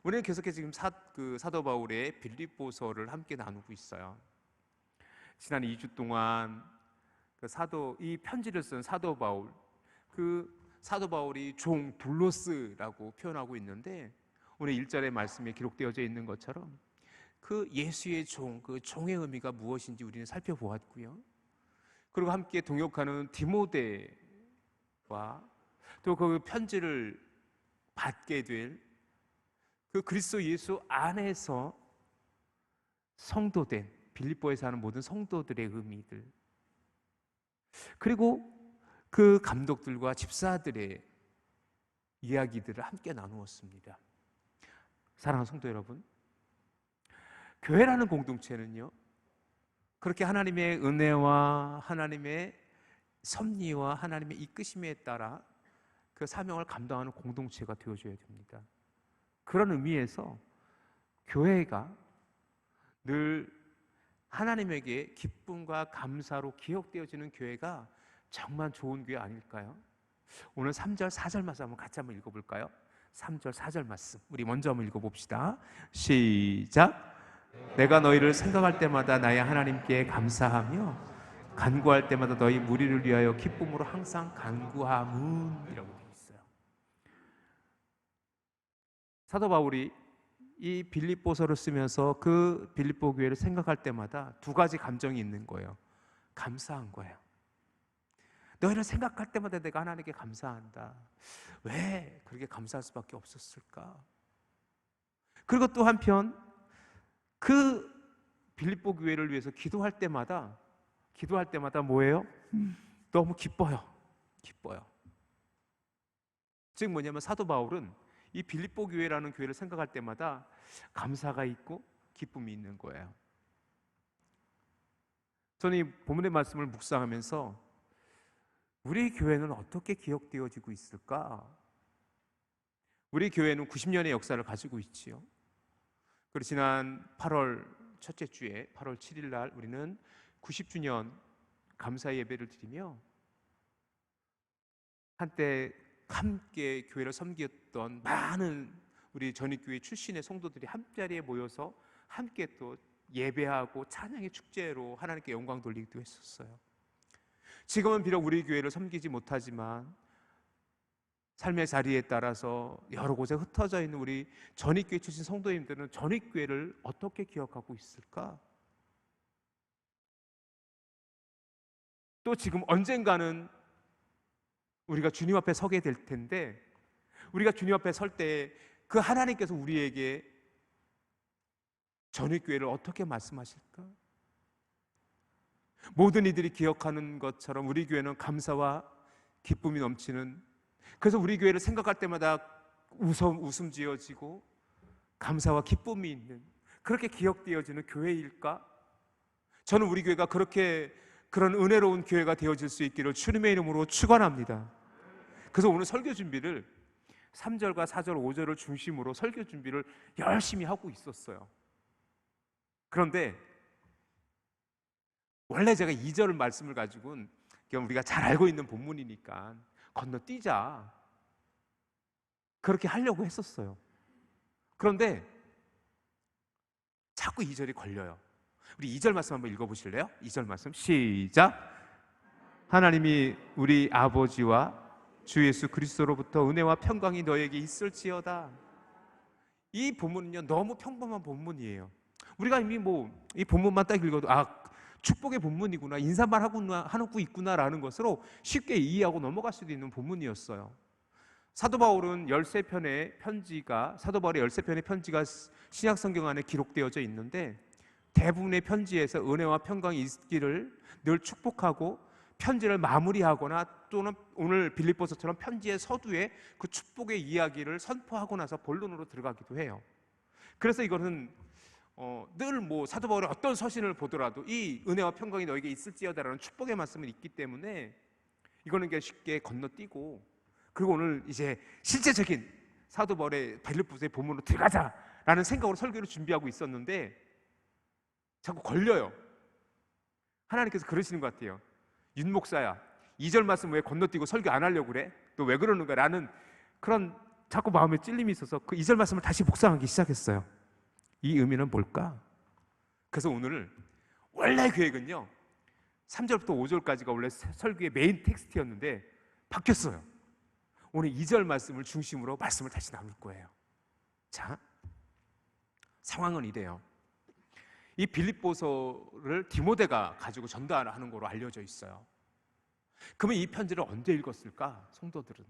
우리는 계속해서 지금 사도 바울의 빌립보서를 함께 나누고 있어요. 지난 2주 동안 이 편지를 쓴 사도 바울, 사도 바울이 종 둘로스라고 표현하고 있는데, 오늘 1절의 말씀에 기록되어져 있는 것처럼 예수의 종, 종의 의미가 무엇인지 우리는 살펴보았고요. 그리고 함께 동역하는 디모데와 또 그 편지를 받게 될 그리스도 예수 안에서 성도된 빌립보에 사는 모든 성도들의 의미들, 그리고 그 감독들과 집사들의 이야기들을 함께 나누었습니다. 사랑하는 성도 여러분, 교회라는 공동체는요, 그렇게 하나님의 은혜와 하나님의 섭리와 하나님의 이끄심에 따라 그 사명을 감당하는 공동체가 되어줘야 됩니다. 그런 의미에서 교회가 늘 하나님에게 기쁨과 감사로 기억되어지는 교회가 정말 좋은 교회 아닐까요? 오늘 3절, 4절 말씀 같이 한번 읽어볼까요? 3절, 4절 말씀 우리 먼저 한번 읽어봅시다. 시작. 내가 너희를 생각할 때마다 나의 하나님께 감사하며 간구할 때마다 너희 무리를 위하여 기쁨으로 항상 간구함은, 이라고 되어 있어요. 사도 바울이 이 빌립보서를 쓰면서 그 빌립보 교회를 생각할 때마다 두 가지 감정이 있는 거예요. 감사한 거예요. 너희를 생각할 때마다 내가 하나님께 감사한다. 왜 그렇게 감사할 수밖에 없었을까? 그리고 또 한편 그 빌립보 교회를 위해서 기도할 때마다 뭐예요? 너무 기뻐요. 즉 뭐냐면 사도 바울은 이 빌립보 교회라는 교회를 생각할 때마다 감사가 있고 기쁨이 있는 거예요. 저는 이 본문의 말씀을 묵상하면서 우리 교회는 어떻게 기억되어지고 있을까? 우리 교회는 90년의 역사를 가지고 있지요. 그리고 지난 8월 첫째 주에 8월 7일 날 우리는 90주년 감사 예배를 드리며 한때 함께 교회를 섬겼던 많은 우리 전익교회 출신의 성도들이 한자리에 모여서 함께 또 예배하고 찬양의 축제로 하나님께 영광 돌리기도 했었어요. 지금은 비록 우리 교회를 섬기지 못하지만 삶의 자리에 따라서 여러 곳에 흩어져 있는 우리 전익교회 출신 성도님들은 전익교회를 어떻게 기억하고 있을까? 또 지금 언젠가는 우리가 주님 앞에 서게 될 텐데, 우리가 주님 앞에 설 때 그 하나님께서 우리에게 전익교회를 어떻게 말씀하실까? 모든 이들이 기억하는 것처럼 우리 교회는 감사와 기쁨이 넘치는, 그래서 우리 교회를 생각할 때마다 웃음 지어지고 감사와 기쁨이 있는, 그렇게 기억되어지는 교회일까? 저는 우리 교회가 그런 은혜로운 교회가 되어질 수 있기를 주님의 이름으로 축원합니다. 그래서 오늘 설교 준비를 3절과 4절, 5절을 중심으로 설교 준비를 열심히 하고 있었어요. 그런데 원래 제가 2절 말씀을 가지고는 우리가 잘 알고 있는 본문이니까 건너뛰자, 그렇게 하려고 했었어요. 그런데 자꾸 2절이 걸려요. 우리 2절 말씀 한번 읽어보실래요? 2절 말씀 시작. 하나님이 우리 아버지와 주 예수 그리스도로부터 은혜와 평강이 너에게 있을지어다. 이 본문은요 너무 평범한 본문이에요. 우리가 이미 이 본문만 딱 읽어도 축복의 본문이구나, 인사말 하고 있구나라는 것으로 쉽게 이해하고 넘어갈 수도 있는 본문이었어요. 사도 바울의 13편의 편지가 신약 성경 안에 기록되어져 있는데, 대부분의 편지에서 은혜와 평강이 있기를 늘 축복하고 편지를 마무리하거나 또는 오늘 빌립보서처럼 편지의 서두에 그 축복의 이야기를 선포하고 나서 본론으로 들어가기도 해요. 그래서 이거는 늘 사도 바울의 어떤 서신을 보더라도 이 은혜와 평강이 너에게 있을지어다라는 축복의 말씀이 있기 때문에 이거는 쉽게 건너뛰고, 그리고 오늘 이제 실제적인 사도 바울의 빌립보서의 본문으로 들어가자라는 생각으로 설교를 준비하고 있었는데 자꾸 걸려요. 하나님께서 그러시는 것 같아요. 윤 목사야, 2절 말씀 왜 건너뛰고 설교 안 하려고 그래? 너 왜 그러는 거야? 라는 그런 자꾸 마음에 찔림이 있어서 그 2절 말씀을 다시 묵상하기 시작했어요. 이 의미는 뭘까? 그래서 오늘 원래 계획은요 3절부터 5절까지가 원래 설교의 메인 텍스트였는데 바뀌었어요. 오늘 2절 말씀을 중심으로 말씀을 다시 나눌 거예요. 자, 상황은 이래요. 이 빌립보서를 디모데가 가지고 전달하는 거로 알려져 있어요. 그러면 이 편지를 언제 읽었을까? 성도들은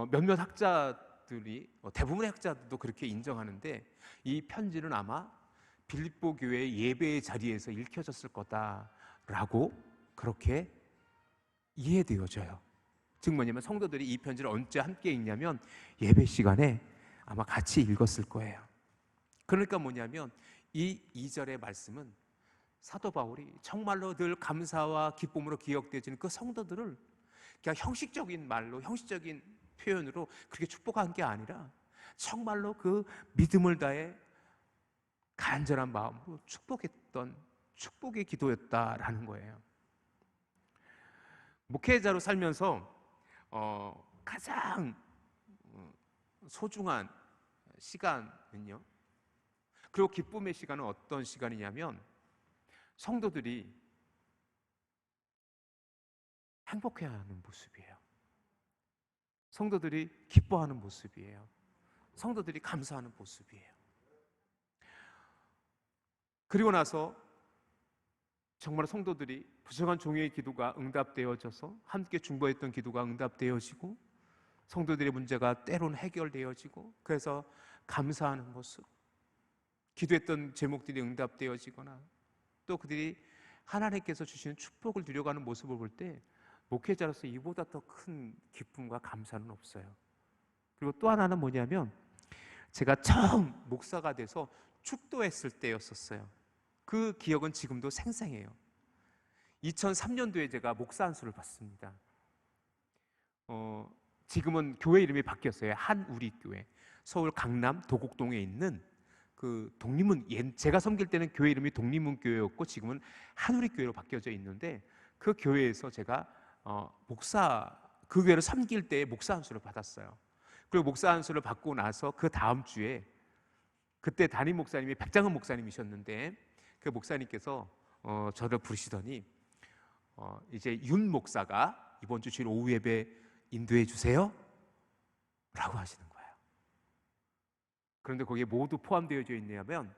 몇몇 학자들이 대부분의 학자들도 그렇게 인정하는데 이 편지는 아마 빌립보 교회 예배의 자리에서 읽혀졌을 거다라고 그렇게 이해되어져요. 즉 뭐냐면 성도들이 이 편지를 언제 함께 읽냐면 예배 시간에 아마 같이 읽었을 거예요. 그러니까 뭐냐면 이 2절의 말씀은 사도 바울이 정말로 늘 감사와 기쁨으로 기억되어지는 그 성도들을 그냥 형식적인 말로 형식적인 표현으로 그렇게 축복한 게 아니라 정말로 그 믿음을 다해 간절한 마음으로 축복했던 축복의 기도였다라는 거예요. 목회자로 살면서 가장 소중한 시간은요, 그리고 기쁨의 시간은 어떤 시간이냐면 성도들이 행복해하는 모습이에요. 성도들이 기뻐하는 모습이에요. 성도들이 감사하는 모습이에요. 그리고 나서 정말 성도들이 부족한 종의 기도가 응답되어져서 함께 중보했던 기도가 응답되어지고 성도들의 문제가 때론 해결되어지고 그래서 감사하는 모습, 기도했던 제목들이 응답되어지거나 또 그들이 하나님께서 주시는 축복을 누려가는 모습을 볼 때 목회자로서 이보다 더 큰 기쁨과 감사는 없어요. 그리고 또 하나는 뭐냐면 제가 처음 목사가 돼서 축도했을 때였었어요. 그 기억은 지금도 생생해요. 2003년도에 제가 목사 안수를 받습니다. 지금은 교회 이름이 바뀌었어요. 한우리교회. 서울 강남 도곡동에 있는 그 독립문, 제가 섬길 때는 교회 이름이 독립문교회였고 지금은 한우리교회로 바뀌어져 있는데 그 교회에서 제가 그 교회를 섬길 때 목사 안수를 받았어요. 그리고 목사 안수를 받고 나서 그 다음 주에 그때 담임 목사님이 백장은 목사님이셨는데 그 목사님께서 저를 부르시더니 이제 윤 목사가 이번 주 주일 오후 예배 인도해 주세요 라고 하시는 거예요. 그런데 거기에 모두 포함되어져 있냐면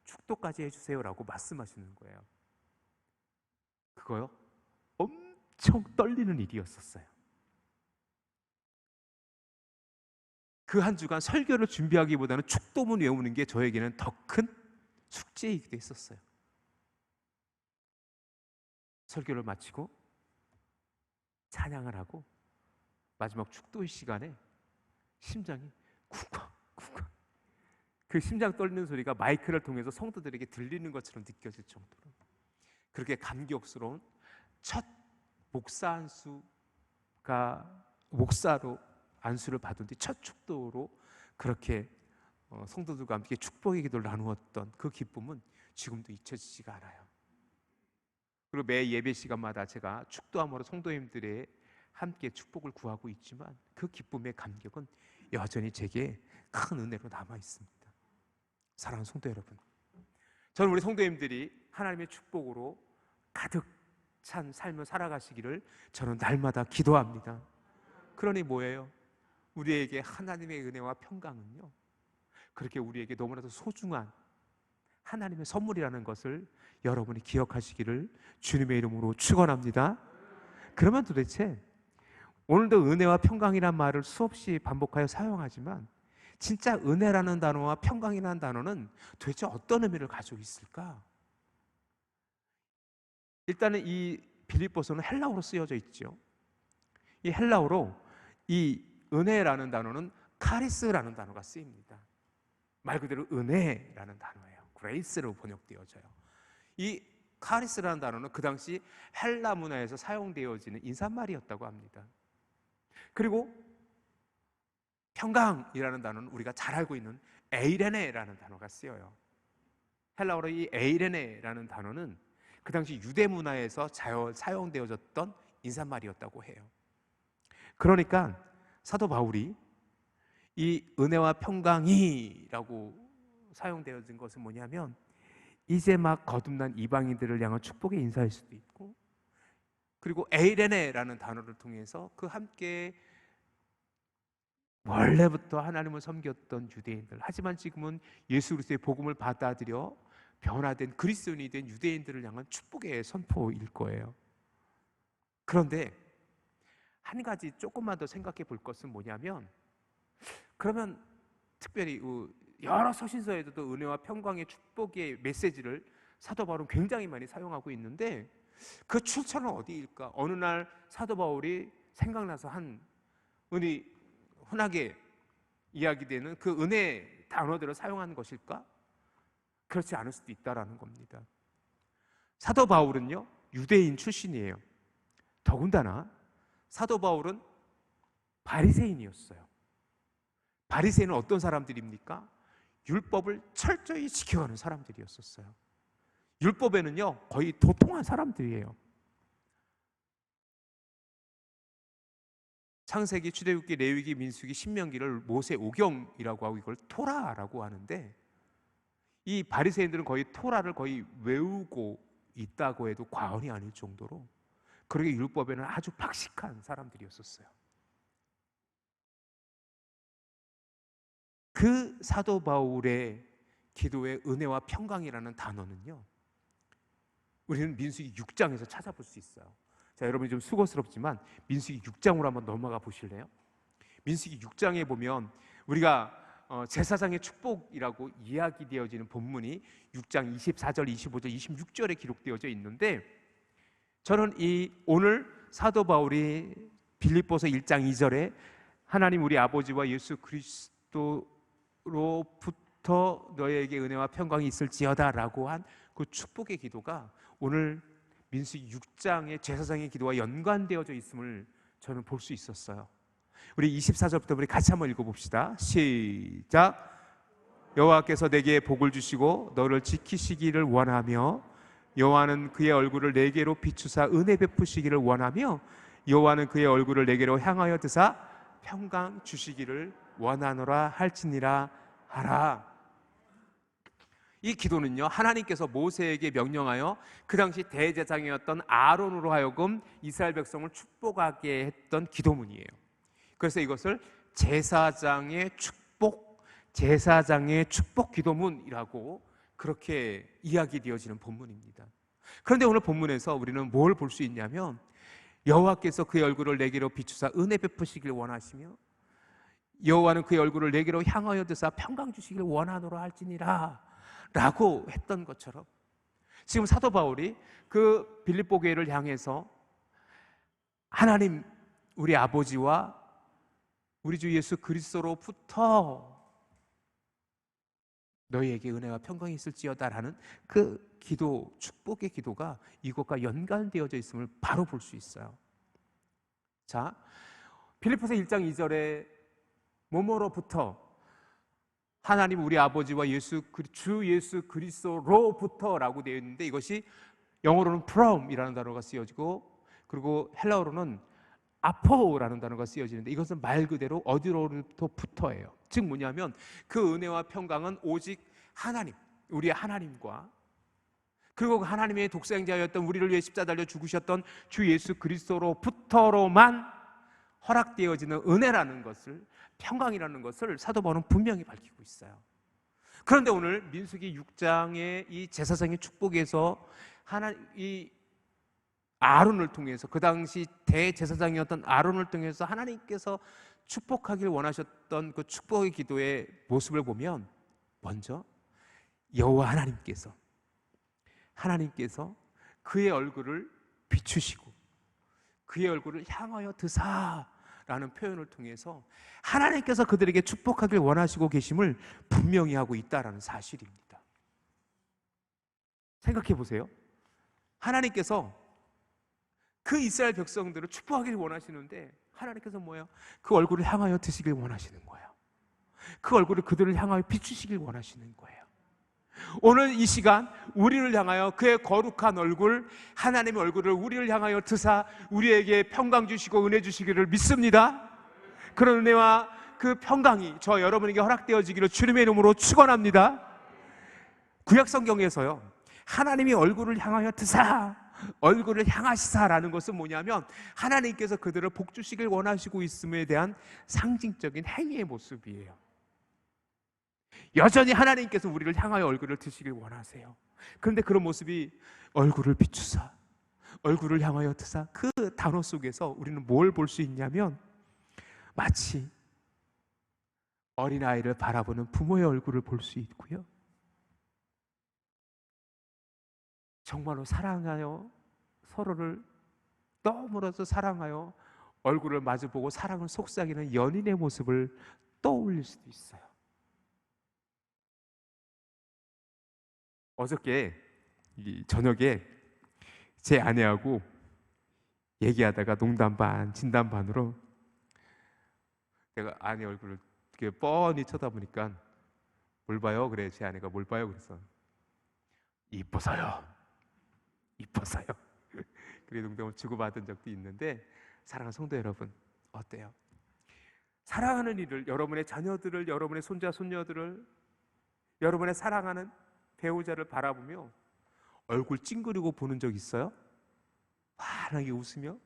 축도까지 해주세요 라고 말씀하시는 거예요. 그거요? 엄청 떨리는 일이었었어요. 그 한 주간 설교를 준비하기보다는 축도문 외우는 게 저에게는 더 큰 숙제이기도 했었어요. 설교를 마치고 찬양을 하고 마지막 축도의 시간에 심장이 쿵쾅쿵쾅, 그 심장 떨리는 소리가 마이크를 통해서 성도들에게 들리는 것처럼 느껴질 정도로 그렇게 감격스러운 첫 목사 안수가 목사로 안수를 받은 뒤 첫 축도로 그렇게 성도들과 함께 축복의 기도를 나누었던 그 기쁨은 지금도 잊혀지지가 않아요. 그리고 매 예배 시간마다 제가 축도함으로 성도님들의 함께 축복을 구하고 있지만 그 기쁨의 감격은 여전히 제게 큰 은혜로 남아 있습니다. 사랑하는 성도 여러분, 저는 우리 성도님들이 하나님의 축복으로 가득 찬 삶을 살아가시기를 저는 날마다 기도합니다. 그러니 뭐예요? 우리에게 하나님의 은혜와 평강은요, 그렇게 우리에게 너무나도 소중한 하나님의 선물이라는 것을 여러분이 기억하시기를 주님의 이름으로 축원합니다. 그러면 도대체 오늘도 은혜와 평강이란 말을 수없이 반복하여 사용하지만 진짜 은혜라는 단어와 평강이라는 단어는 도대체 어떤 의미를 가지고 있을까? 일단은 이 빌립보서는 헬라어로 쓰여져 있죠. 이 헬라어로 이 은혜라는 단어는 카리스라는 단어가 쓰입니다. 말 그대로 은혜라는 단어예요. 그레이스로 번역되어져요. 이 카리스라는 단어는 그 당시 헬라 문화에서 사용되어지는 인사말이었다고 합니다. 그리고 평강이라는 단어는 우리가 잘 알고 있는 에이레네라는 단어가 쓰여요. 헬라어로 이 에이레네라는 단어는 그 당시 유대 문화에서 사용되어졌던 인사말이었다고 해요. 그러니까 사도 바울이 이 은혜와 평강이라고 사용되어진 것은 뭐냐면 이제 막 거듭난 이방인들을 향한 축복의 인사일 수도 있고, 그리고 에이레네라는 단어를 통해서 그 함께 원래부터 하나님을 섬겼던 유대인들, 하지만 지금은 예수 그리스도의 복음을 받아들여 변화된 그리스도인이 된 유대인들을 향한 축복의 선포일 거예요. 그런데 한 가지 조금만 더 생각해 볼 것은 뭐냐면, 그러면 특별히 여러 서신서에도 은혜와 평강의 축복의 메시지를 사도 바울은 굉장히 많이 사용하고 있는데, 그 출처는 어디일까? 어느 날 사도 바울이 생각나서 한 흔하게 이야기되는 그 은혜 단어들을 사용한 것일까? 그렇지 않을 수도 있다라는 겁니다. 사도 바울은요, 유대인 출신이에요. 더군다나 사도 바울은 바리새인이었어요. 바리새인은 어떤 사람들입니까? 율법을 철저히 지켜가는 사람들이었었어요. 율법에는요, 거의 도통한 사람들이에요. 창세기, 출애굽기, 레위기, 민수기, 신명기를 모세 오경이라고 하고 이걸 토라라고 하는데, 이 바리새인들은 거의 토라를 거의 외우고 있다고 해도 과언이 아닐 정도로 그러게 율법에는 아주 박식한 사람들이었었어요. 그 사도 바울의 기도의 은혜와 평강이라는 단어는요, 우리는 민수기 6장에서 찾아볼 수 있어요. 자, 여러분이 좀 수고스럽지만 민수기 6장으로 한번 넘어가 보실래요? 민수기 6장에 보면 우리가 제사장의 축복이라고 이야기되어지는 본문이 6장 24절, 25절, 26절에 기록되어져 있는데, 저는 오늘 사도 바울이 빌립보서 1장 2절에 하나님 우리 아버지와 예수 그리스도로부터 너에게 은혜와 평강이 있을지어다 라고 한 그 축복의 기도가 오늘 민수기 6장의 제사장의 기도와 연관되어져 있음을 저는 볼 수 있었어요. 우리 24절부터 우리 같이 한번 읽어봅시다. 시작. 여호와께서 내게 복을 주시고 너를 지키시기를 원하며, 여호와는 그의 얼굴을 내게로 비추사 은혜 베푸시기를 원하며, 여호와는 그의 얼굴을 내게로 향하여 드사 평강 주시기를 원하노라 할지니라 하라. 이 기도는요, 하나님께서 모세에게 명령하여 그 당시 대제사장이었던 아론으로 하여금 이스라엘 백성을 축복하게 했던 기도문이에요. 그래서 이것을 제사장의 축복 기도문이라고 그렇게 이야기되어지는 본문입니다. 그런데 오늘 본문에서 우리는 뭘 볼 수 있냐면, 여호와께서 그의 얼굴을 내게로 비추사 은혜 베푸시길 원하시며, 여호와는 그의 얼굴을 내게로 향하여 드사 평강 주시길 원하노라 할지니라 라고 했던 것처럼, 지금 사도 바울이 그 빌립보 교회를 향해서 하나님 우리 아버지와 우리 주 예수 그리스도로부터 너희에게 은혜와 평강이 있을지어다라는 그 기도, 축복의 기도가 이것과 연관되어져 있음을 바로 볼 수 있어요. 자, 빌립보서 1장 2절에 뭐뭐로부터, 하나님 우리 아버지와 주 예수 그리스도로부터라고 되어 있는데, 이것이 영어로는 from이라는 단어가 쓰여지고, 그리고 헬라어로는 아포라는 단어가 쓰여지는데, 이것은 말 그대로 어디로부터예요. 즉 뭐냐면 그 은혜와 평강은 오직 하나님, 우리 하나님과, 그리고 그 하나님의 독생자였던 우리를 위해 십자가 달려 죽으셨던 주 예수 그리스도로부터로만 허락되어지는 은혜라는 것을, 평강이라는 것을 사도 바울은 분명히 밝히고 있어요. 그런데 오늘 민수기 6장의 이 제사장의 축복에서 이 아론을 통해서, 그 당시 대제사장이었던 아론을 통해서 하나님께서 축복하길 원하셨던 그 축복의 기도의 모습을 보면, 먼저 여호와 하나님께서 그의 얼굴을 비추시고 그의 얼굴을 향하여 드사라는 표현을 통해서 하나님께서 그들에게 축복하길 원하시고 계심을 분명히 하고 있다라는 사실입니다. 생각해 보세요. 하나님께서 그 이스라엘 백성들을 축복하길 원하시는데, 하나님께서 뭐예요? 그 얼굴을 향하여 드시길 원하시는 거예요. 그 얼굴을 그들을 향하여 비추시길 원하시는 거예요. 오늘 이 시간 우리를 향하여 그의 거룩한 얼굴, 하나님의 얼굴을 우리를 향하여 드사 우리에게 평강 주시고 은혜 주시기를 믿습니다. 그런 은혜와 그 평강이 저 여러분에게 허락되어지기를 주님의 이름으로 축원합니다. 구약 성경에서요, 하나님이 얼굴을 향하여 드사, 얼굴을 향하시사라는 것은 뭐냐면 하나님께서 그들을 복주시길 원하시고 있음에 대한 상징적인 행위의 모습이에요. 여전히 하나님께서 우리를 향하여 얼굴을 드시길 원하세요. 그런데 그런 모습이 얼굴을 비추사, 얼굴을 향하여 드사, 그 단어 속에서 우리는 뭘 볼 수 있냐면 마치 어린아이를 바라보는 부모의 얼굴을 볼 수 있고요, 정말로 사랑하여 서로를 너무나도 사랑하여 얼굴을 마주보고 사랑을 속삭이는 연인의 모습을 떠올릴 수도 있어요. 어저께 저녁에 제 아내하고 얘기하다가 농담 반 진담 반으로 내가 아내 얼굴을 이렇게 뻔히 쳐다보니까 뭘 봐요? 그래, 제 아내가 뭘 봐요? 그래서 이뻐서요. 이뻐서요. 그래 농담을 주고받은 적도 있는데, 사랑하는 성도 여러분, 어때요? 사랑하는 이를, 여러분의 자녀들을, 여러분의 손자 손녀들을, 여러분의 사랑하는 배우자를 바라보며 얼굴 찡그리고 보는 적 있어요? 환하게 웃으며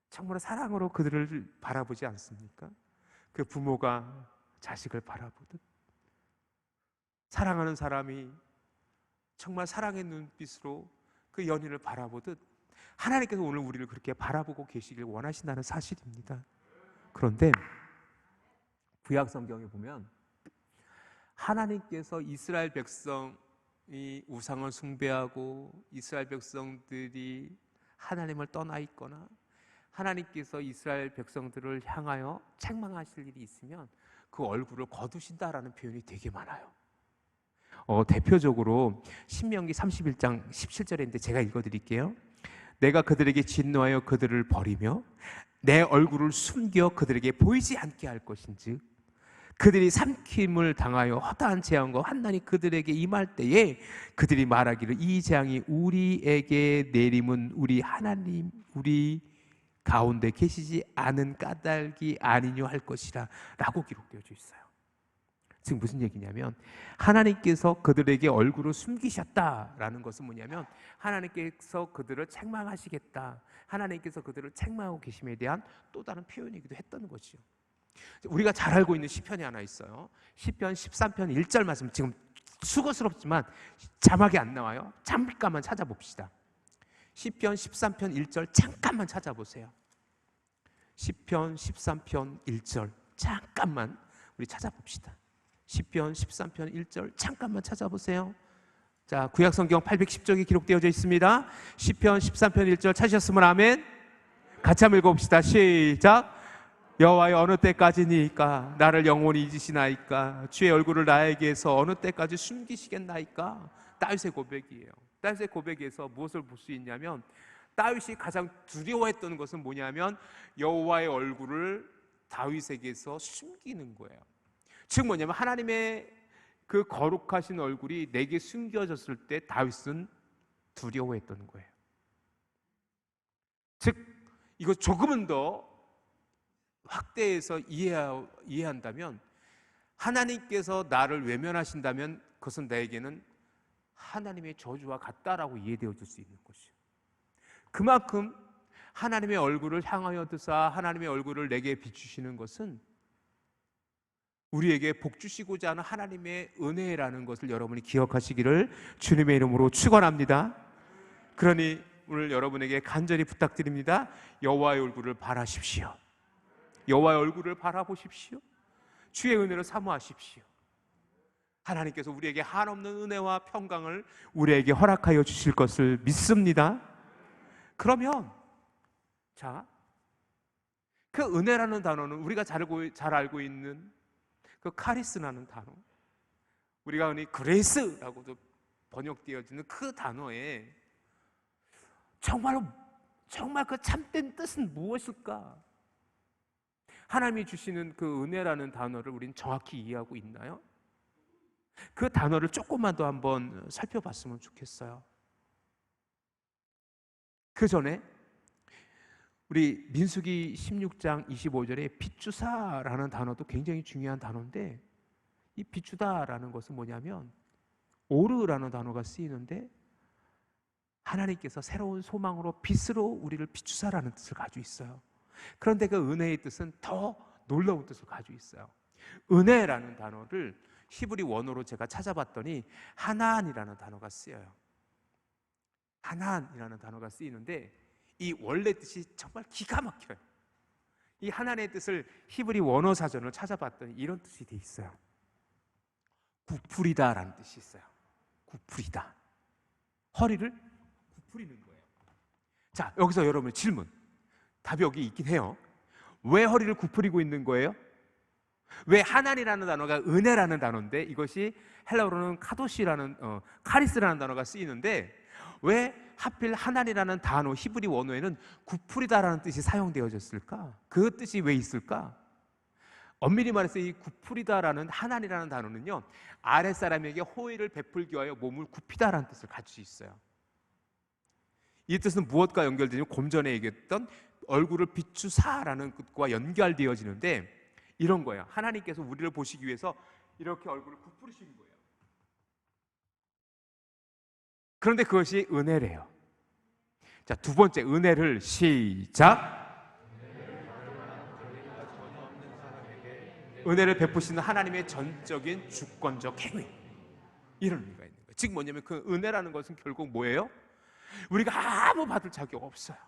정말 사랑으로 그들을 바라보지 않습니까? 그 부모가 자식을 바라보듯, 사랑하는 사람이 정말 사랑의 눈빛으로 그 연인을 바라보듯 하나님께서 오늘 우리를 그렇게 바라보고 계시길 원하신다는 사실입니다. 그런데 구약 성경에 보면 하나님께서 이스라엘 백성이 우상을 숭배하고 이스라엘 백성들이 하나님을 떠나 있거나 하나님께서 이스라엘 백성들을 향하여 책망하실 일이 있으면 그 얼굴을 거두신다라는 표현이 되게 많아요. 대표적으로 신명기 31장 17절인데 제가 읽어드릴게요. 내가 그들에게 진노하여 그들을 버리며 내 얼굴을 숨겨 그들에게 보이지 않게 할 것인즉 그들이 삼킴을 당하여 허다한 재앙과 환난이 그들에게 임할 때에 그들이 말하기를 이 재앙이 우리에게 내림은 우리 하나님 우리 가운데 계시지 않은 까닭이 아니뇨 할 것이라 라고 기록되어져 있어요. 지금 무슨 얘기냐면 하나님께서 그들에게 얼굴을 숨기셨다라는 것은 뭐냐면 하나님께서 그들을 책망하시겠다, 하나님께서 그들을 책망하고 계심에 대한 또 다른 표현이기도 했던 거죠. 우리가 잘 알고 있는 시편이 하나 있어요. 시편 13편 1절 말씀, 지금 수고스럽지만 자막이 안 나와요. 잠깐만 찾아봅시다. 시편 13편 1절 잠깐만 찾아보세요. 시편 13편 1절 잠깐만 우리 찾아봅시다. 시편 13편 1절 잠깐만 찾아보세요. 자, 구약성경 810쪽에 기록되어져 있습니다. 시편 13편 1절 찾으셨으면 아멘. 같이 한번 읽어봅시다. 시작. 여호와여 어느 때까지니까 나를 영원히 잊으시나이까 주의 얼굴을 나에게서 어느 때까지 숨기시겠나이까. 다윗의 고백이에요. 다윗의 고백에서 무엇을 볼 수 있냐면 다윗이 가장 두려워했던 것은 뭐냐면 여호와의 얼굴을 다윗에게서 숨기는 거예요. 즉 뭐냐면 하나님의 그 거룩하신 얼굴이 내게 숨겨졌을 때 다윗은 두려워했던 거예요. 즉 이거 조금은 더 확대해서 이해한다면 하나님께서 나를 외면하신다면 그것은 나에게는 하나님의 저주와 같다라고 이해되어질 수 있는 것이죠. 그만큼 하나님의 얼굴을 향하여 드사 하나님의 얼굴을 내게 비추시는 것은 우리에게 복 주시고자 하는 하나님의 은혜라는 것을 여러분이 기억하시기를 주님의 이름으로 축원합니다. 그러니 오늘 여러분에게 간절히 부탁드립니다. 여호와의 얼굴을 바라십시오. 여호와의 얼굴을 바라보십시오. 주의 은혜를 사모하십시오. 하나님께서 우리에게 한없는 은혜와 평강을 우리에게 허락하여 주실 것을 믿습니다. 그러면 자, 그 은혜라는 단어는 우리가 잘 알고 있는 그 카리스라는 단어, 우리가 흔히 그레이스라고도 번역되어지는 그 단어에 정말 그 참된 뜻은 무엇일까? 하나님이 주시는 그 은혜라는 단어를 우린 정확히 이해하고 있나요? 그 단어를 조금만 더 한번 살펴봤으면 좋겠어요. 그 전에 우리 민수기 16장 25절에 비추사라는 단어도 굉장히 중요한 단어인데, 이 비추다라는 것은 뭐냐면 오르라는 단어가 쓰이는데, 하나님께서 새로운 소망으로 빛으로 우리를 비추사라는 뜻을 가지고 있어요. 그런데 그 은혜의 뜻은 더 놀라운 뜻을 가지고 있어요. 은혜라는 단어를 히브리 원어로 제가 찾아봤더니 하나안이라는 단어가 쓰여요. 하나안이라는 단어가 쓰이는데 이 원래 뜻이 정말 기가 막혀요. 이 하나님의 뜻을 히브리 원어 사전을 찾아봤더니 이런 뜻이 돼 있어요. 구풀이다라는 뜻이 있어요. 구풀이다. 허리를 구부리는 거예요. 자, 여기서 여러분 질문. 답이 여기 있긴 해요. 왜 허리를 구부리고 있는 거예요? 왜 하나님이라는 단어가 은혜라는 단어인데 이것이 헬라어로는 카도시라는 카리스라는 단어가 쓰이는데 왜 하필 하나님이라는 단어 히브리 원어에는 구부리다라는 뜻이 사용되어졌을까? 그 뜻이 왜 있을까? 엄밀히 말해서 이 구부리다라는 하나님이라는 단어는요, 아랫사람에게 호의를 베풀기 위하여 몸을 굽히다라는 뜻을 가지고 있어요. 이 뜻은 무엇과 연결되냐면 좀 전에 얘기했던 얼굴을 비추사라는 뜻과 연결되어지는데 이런 거예요. 하나님께서 우리를 보시기 위해서 이렇게 얼굴을 굽히시는 거예요. 그런데 그것이 은혜래요. 자, 두 번째 은혜를 시작. 은혜를 베푸시는 하나님의 전적인 주권적 행위, 이런 의미가 있는 거예요. 즉 뭐냐면 그 은혜라는 것은 결국 뭐예요? 우리가 아무 받을 자격 없어요.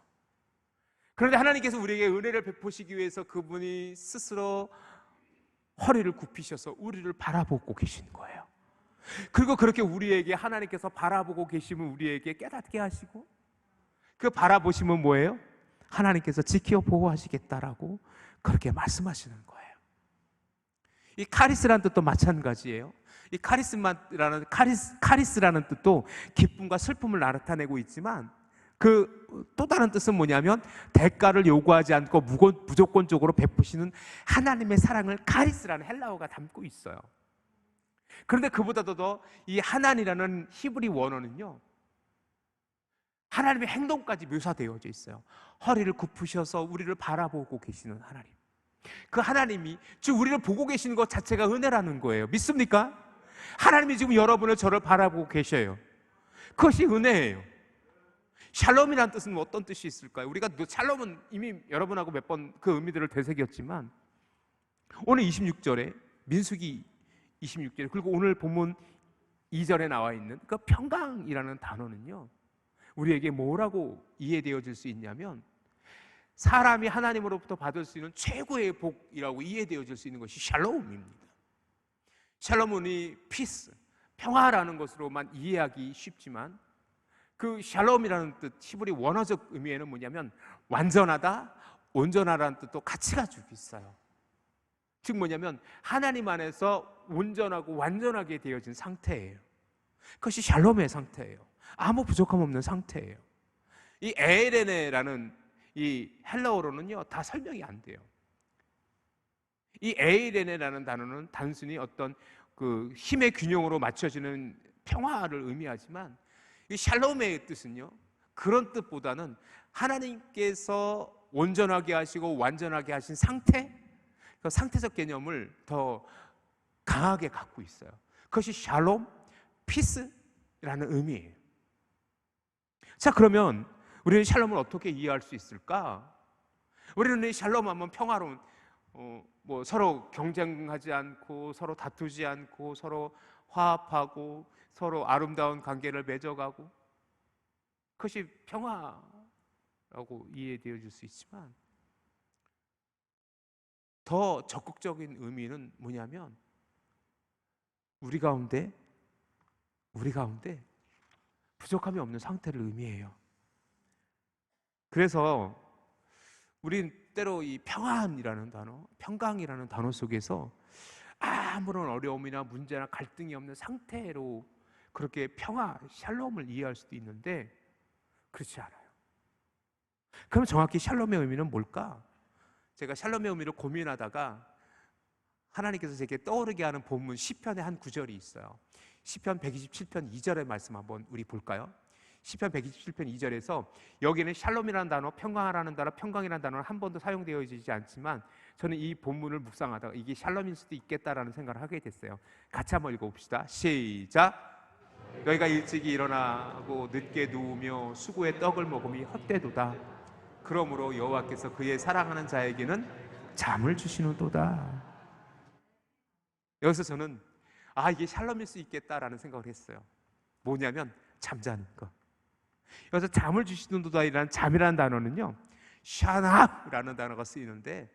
그런데 하나님께서 우리에게 은혜를 베푸시기 위해서 그분이 스스로 허리를 굽히셔서 우리를 바라보고 계신 거예요. 그리고 그렇게 우리에게 하나님께서 바라보고 계시면 우리에게 깨닫게 하시고, 그 바라보시면 뭐예요? 하나님께서 지켜 보호하시겠다라고 그렇게 말씀하시는 거예요. 이 카리스라는 뜻도 마찬가지예요. 이 카리스라는 뜻도 기쁨과 슬픔을 나타내고 있지만 그 또 다른 뜻은 뭐냐면 대가를 요구하지 않고 무조건적으로 베푸시는 하나님의 사랑을 카리스라는 헬라어가 담고 있어요. 그런데 그보다도 더 이 하나님이라는 히브리 원어는요, 하나님의 행동까지 묘사되어져 있어요. 허리를 굽히셔서 우리를 바라보고 계시는 하나님, 그 하나님이 지금 우리를 보고 계시는 것 자체가 은혜라는 거예요. 믿습니까? 하나님이 지금 여러분을 저를 바라보고 계셔요. 그것이 은혜예요. 샬롬이라는 뜻은 어떤 뜻이 있을까요? 우리가 샬롬은 이미 여러분하고 몇 번 그 의미들을 되새겼지만 오늘 26절에 민수기 26절에 그리고 오늘 본문 2절에 나와 있는 그 평강이라는 단어는요, 우리에게 뭐라고 이해되어질 수 있냐면 사람이 하나님으로부터 받을 수 있는 최고의 복이라고 이해되어질 수 있는 것이 샬롬입니다. 샬롬은 이 피스, 평화라는 것으로만 이해하기 쉽지만 그 샬롬이라는 뜻, 히브리 원어적 의미에는 뭐냐면 완전하다, 온전하다는 뜻도 같이 가지고 있어요. 즉 뭐냐면 하나님 안에서 온전하고 완전하게 되어진 상태예요. 그것이 샬롬의 상태예요. 아무 부족함 없는 상태예요. 이 에이레네라는 이 헬라어로는요 다 설명이 안 돼요. 이 에이레네라는 단어는 단순히 어떤 그 힘의 균형으로 맞춰지는 평화를 의미하지만 이 샬롬의 뜻은요 그런 뜻보다는 하나님께서 온전하게 하시고 완전하게 하신 상태, 그 상태적 개념을 더 강하게 갖고 있어요. 그것이 샬롬, 피스라는 의미예요. 자, 그러면 우리는 샬롬을 어떻게 이해할 수 있을까? 우리는 이 샬롬하면 평화로운, 뭐 서로 경쟁하지 않고 서로 다투지 않고 서로 화합하고 서로 아름다운 관계를 맺어가고, 그것이 평화라고 이해되어질 수 있지만 더 적극적인 의미는 뭐냐면 우리 가운데 부족함이 없는 상태를 의미해요. 그래서 우린 때로 이 평안이라는 단어, 평강이라는 단어 속에서 아무런 어려움이나 문제나 갈등이 없는 상태로 그렇게 평화, 샬롬을 이해할 수도 있는데 그렇지 않아요. 그럼 정확히 샬롬의 의미는 뭘까? 제가 샬롬의 의미를 고민하다가 하나님께서 제게 떠오르게 하는 본문 시편의 한 구절이 있어요. 시편 127편 2절의 말씀 한번 우리 볼까요? 시편 127편 2절에서 여기는 샬롬이라는 단어, 평강이라는 단어, 평강이라는 단어는 한 번도 사용되어지지 않지만 저는 이 본문을 묵상하다가 이게 샬롬일 수도 있겠다라는 생각을 하게 됐어요. 같이 한번 읽어봅시다. 시작. 너희가 일찍이 일어나고 늦게 누우며 수고의 떡을 먹음이 헛되도다. 그러므로 여호와께서 그의 사랑하는 자에게는 잠을 주시는도다. 여기서 저는 이게 샬롬일 수 있겠다라는 생각을 했어요. 뭐냐면 잠자는 거. 여기서 잠을 주시는도다라는 잠이라는 단어는요, 샤나라는 단어가 쓰이는데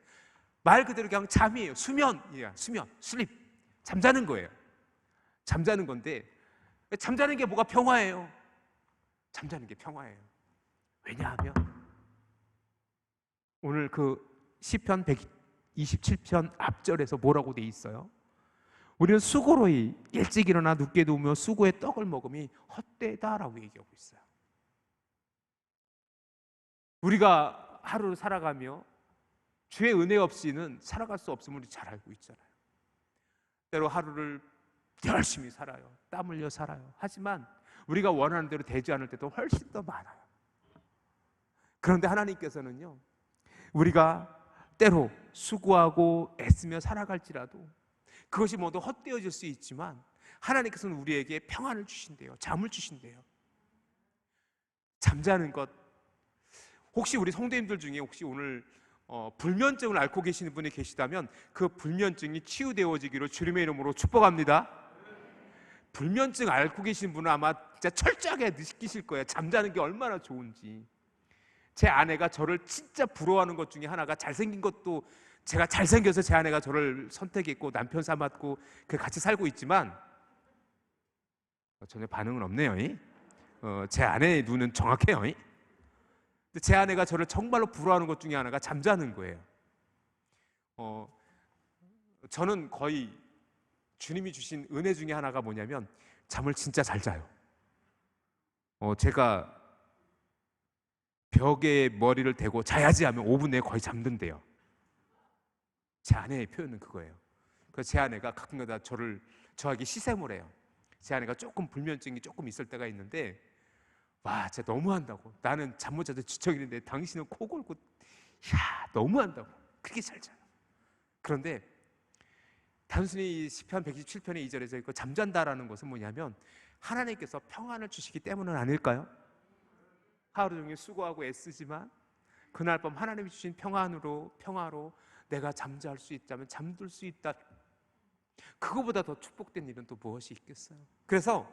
말 그대로 그냥 잠이에요. 수면이야. 수면, 슬립. 잠자는 거예요. 잠자는 건데 잠자는 게 뭐가 평화예요? 잠자는 게 평화예요. 왜냐하면 오늘 그 시편 127편 앞절에서 뭐라고 돼 있어요? 우리는 수고로이 일찍 일어나 늦게 누우며 수고의 떡을 먹음이 헛되다라고 얘기하고 있어요. 우리가 하루를 살아가며 주의 은혜 없이는 살아갈 수 없음을 우리 잘 알고 있잖아요. 때로 하루를 열심히 살아요. 땀 흘려 살아요. 하지만 우리가 원하는 대로 되지 않을 때도 훨씬 더 많아요. 그런데 하나님께서는요, 우리가 때로 수고하고 애쓰며 살아갈지라도 그것이 모두 헛되어질 수 있지만 하나님께서는 우리에게 평안을 주신대요. 잠을 주신대요. 잠자는 것, 혹시 우리 성도님들 중에 혹시 오늘 불면증을 앓고 계시는 분이 계시다면 그 불면증이 치유되어지기로 주님의 이름으로 축복합니다. 불면증 앓고 계신 분은 아마 진짜 철저하게 느끼실 거예요. 잠자는 게 얼마나 좋은지. 제 아내가 저를 진짜 부러워하는 것 중에 하나가, 잘생긴 것도 제가 잘생겨서 제 아내가 저를 선택했고 남편 삼았고 같이 살고 있지만 전혀 반응은 없네요. 제 아내의 눈은 정확해요. 근데 제 아내가 저를 정말로 부러워하는 것 중에 하나가 잠자는 거예요. 저는 거의 주님이 주신 은혜 중에 하나가 뭐냐면 잠을 진짜 잘 자요. 제가 벽에 머리를 대고 자야지 하면 5분 내에 거의 잠든대요. 제 아내의 표현은 그거예요. 그래서 제 아내가 가끔가다 저에게 시샘을 해요. 제 아내가 조금 불면증이 조금 있을 때가 있는데, 와, 진짜 너무한다고. 나는 잠 못 자서 지쳐있는데 당신은 코 골고, 너무한다고. 그렇게 잘 자요. 그런데 단순히 시편 127편의 2절에서 잠잔다라는 것은 뭐냐면 하나님께서 평안을 주시기 때문은 아닐까요? 하루 종일 수고하고 애쓰지만 그날 밤 하나님이 주신 평화로 내가 잠잘 수 있다면 잠들 수 있다. 그거보다 더 축복된 일은 또 무엇이 있겠어요? 그래서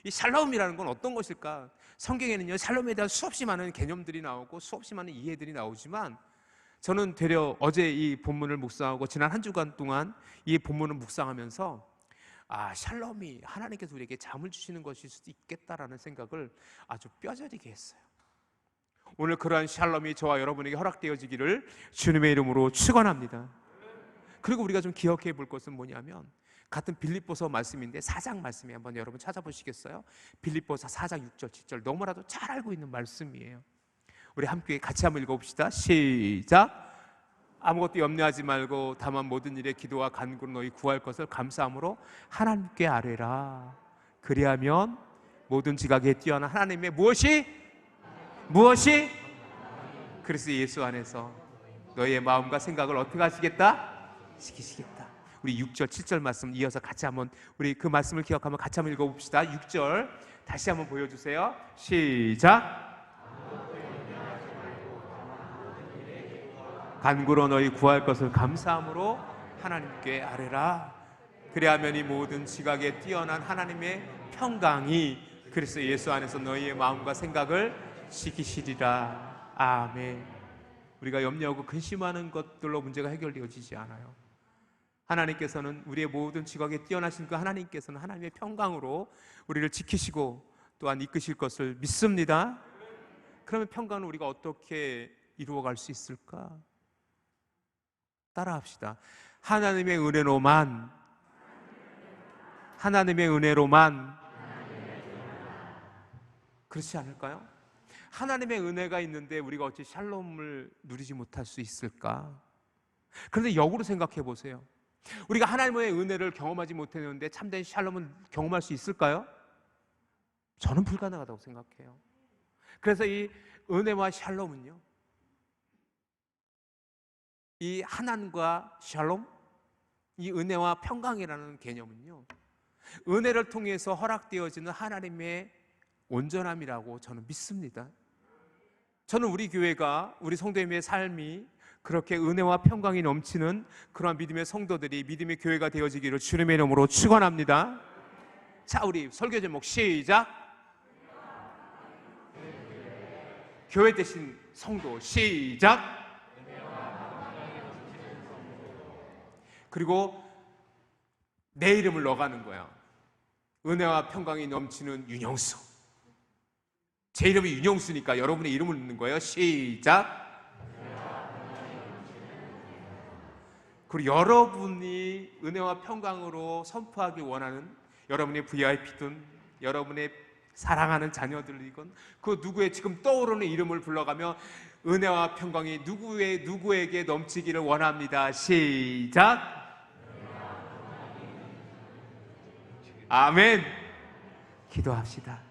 이 샬롬이라는 건 어떤 것일까? 성경에는요, 샬롬에 대한 수없이 많은 개념들이 나오고 수없이 많은 이해들이 나오지만 저는 되려 어제 이 본문을 묵상하고 지난 한 주간 동안 이 본문을 묵상하면서 샬롬이 하나님께서 우리에게 잠을 주시는 것일 수도 있겠다라는 생각을 아주 뼈저리게 했어요. 오늘 그러한 샬롬이 저와 여러분에게 허락되어지기를 주님의 이름으로 축원합니다. 그리고 우리가 좀 기억해 볼 것은 뭐냐면 같은 빌립보서 말씀인데 4장 말씀에 한번 여러분 찾아보시겠어요? 빌립보서 4장 6절 7절 너무나도 잘 알고 있는 말씀이에요. 우리 함께 같이 한번 읽어봅시다. 시작. 아무것도 염려하지 말고 다만 모든 일에 기도와 간구로 너희 구할 것을 감사함으로 하나님께 아뢰라. 그리하면 모든 지각에 뛰어난 하나님의 무엇이 그리스도 예수 안에서 너희의 마음과 생각을 어떻게 하시겠다? 지키시겠다. 우리 6절 7절 말씀 이어서 같이 한번 우리 그 말씀을 기억하면 같이 한번 읽어봅시다. 6절 다시 한번 보여주세요. 시작. 간구로 너희 구할 것을 감사함으로 하나님께 아뢰라. 그리하면 이 모든 지각에 뛰어난 하나님의 평강이 그리스도 예수 안에서 너희의 마음과 생각을 지키시리라. 아멘. 우리가 염려하고 근심하는 것들로 문제가 해결되어지지 않아요. 하나님께서는 우리의 모든 지각에 뛰어나신 그 하나님께서는 하나님의 평강으로 우리를 지키시고 또한 이끄실 것을 믿습니다. 그러면 평강을 우리가 어떻게 이루어갈 수 있을까? 따라합시다. 하나님의 은혜로만 그렇지 않을까요? 하나님의 은혜가 있는데 우리가 어찌 샬롬을 누리지 못할 수 있을까? 그런데 역으로 생각해 보세요. 우리가 하나님의 은혜를 경험하지 못했는데 참된 샬롬을 경험할 수 있을까요? 저는 불가능하다고 생각해요. 그래서 이 은혜와 샬롬은요, 이 하나님과 샬롬, 이 은혜와 평강이라는 개념은요, 은혜를 통해서 허락되어지는 하나님의 온전함이라고 저는 믿습니다. 저는 우리 교회가, 우리 성도님의 삶이 그렇게 은혜와 평강이 넘치는 그러한 믿음의 성도들이, 믿음의 교회가 되어지기를 주님의 이름으로 축원합니다. 자, 우리 설교 제목 시작. 교회 되신 성도 시작. 그리고 내 이름을 넣어가는 거야. 은혜와 평강이 넘치는 윤영수. 제 이름이 윤영수니까 여러분의 이름을 넣는 거예요. 시작. 그리고 여러분이 은혜와 평강으로 선포하기 원하는 여러분의 VIP든 여러분의 사랑하는 자녀들이건 그 누구의 지금 떠오르는 이름을 불러가며 은혜와 평강이 누구에게 넘치기를 원합니다. 시작. 아멘. 기도합시다.